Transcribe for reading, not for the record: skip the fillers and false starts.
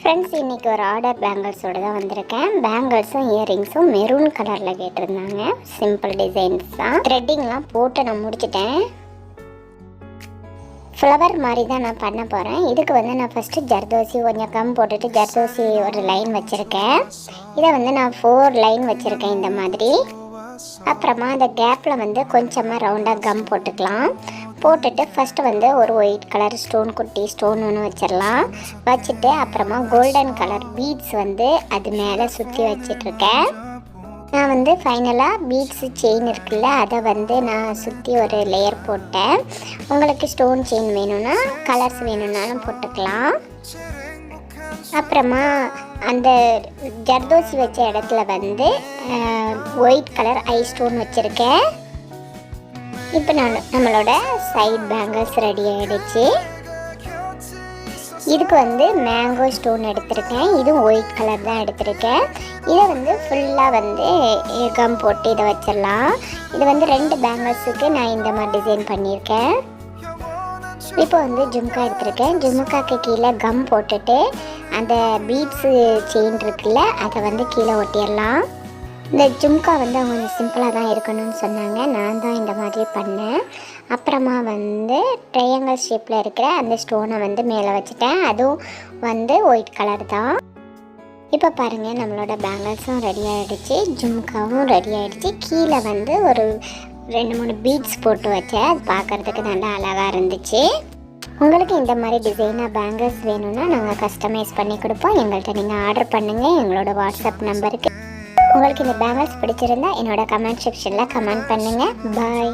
Friends, இன்றைக்கி ஒரு order பேங்கிள்ஸோடு தான் வந்திருக்கேன். பேங்கிள்ஸும் இயரிங்ஸும் மெரூன் கலரில் கேட்டிருந்தாங்க. சிம்பிள் டிசைன்ஸ் தான். த்ரெட்டிங்லாம் போட்டு நான் முடிச்சிட்டேன். ஃப்ளவர் மாதிரி தான் நான் பண்ண போகிறேன். இதுக்கு நான் ஃபஸ்ட்டு ஜர்தோசி கொஞ்சம் கம் போட்டுட்டு ஜர்தோசி ஒரு லைன் வச்சுருக்கேன். இதை நான் 4 லைன் வச்சுருக்கேன் இந்த மாதிரி. அப்புறமா அந்த கேப்பில் கொஞ்சமாக ரவுண்டாக கம் போட்டுக்கலாம். போட்டுட்டு ஃபஸ்ட்டு ஒரு ஒயிட் கலர் ஸ்டோன், குட்டி ஸ்டோன் ஒன்று வச்சிடலாம். வச்சுட்டு அப்புறமா கோல்டன் கலர் பீட்ஸ் அது மேலே சுற்றி வச்சிட்ருக்கேன். நான் ஃபைனலாக பீட்ஸு செயின் இருக்குல்ல, அதை நான் சுற்றி ஒரு லேயர் போட்டேன். உங்களுக்கு ஸ்டோன் செயின் வேணும்னா கலர்ஸ் வேணும்னாலும் போட்டுக்கலாம். அப்புறமா அந்த ஜர்தோசி வச்ச இடத்துல ஒயிட் கலர் ஐ ஸ்டோன் வச்சுருக்கேன். இப்போ நம்மளோட சைட் பேங்கிள்ஸ் ரெடி ஆகிடுச்சு. இதுக்கு மேங்கோ ஸ்டோன் எடுத்திருக்கேன். இதுவும் ஒயிட் கலர் தான் எடுத்திருக்கேன். இதை ஃபுல்லாக கம் போட்டு இதை வச்சிடலாம். இது 2 பேங்கிள்ஸுக்கு நான் இந்த மாதிரி டிசைன் பண்ணியிருக்கேன். இப்போ ஜும்கா எடுத்திருக்கேன். ஜும்காக்கு கீழே கம் போட்டுட்டு அந்த பீட்ஸு செயின் இருக்குல்ல, அதை கீழே ஒட்டிடலாம். இந்த ஜும்கா அவங்க சிம்பிளாக தான் இருக்கணும்னு சொன்னாங்க. நான் தான் இந்த மாதிரி பண்ணேன். அப்புறமா ட்ரையாங்கிள் ஷேப்பில் இருக்கிற அந்த ஸ்டோனை மேலே வச்சுட்டேன். அதுவும் ஒயிட் கலர் தான். இப்போ பாருங்கள், நம்மளோட பேங்கிள்ஸும் ரெடி ஆகிடுச்சு, ஜும்காவும் ரெடி ஆகிடுச்சு. கீழே ஒரு 2-3 பீட்ஸ் போட்டு வச்சேன். அது பார்க்குறதுக்கு நல்லா அழகாக இருந்துச்சு. உங்களுக்கு இந்த மாதிரி டிசைனாக பேங்கிள்ஸ் வேணும்னா நாங்கள் கஸ்டமைஸ் பண்ணி கொடுப்போம். எங்கள்கிட்ட நீங்கள் ஆர்டர் பண்ணுங்கள். எங்களோட வாட்ஸ்அப் நம்பருக்கு. உங்களுக்கு இந்த பேங்கிள்ஸ் பிடிச்சிருந்தா என்னோட கமெண்ட் செக்ஷனில் கமெண்ட் பண்ணுங்கள். பாய்.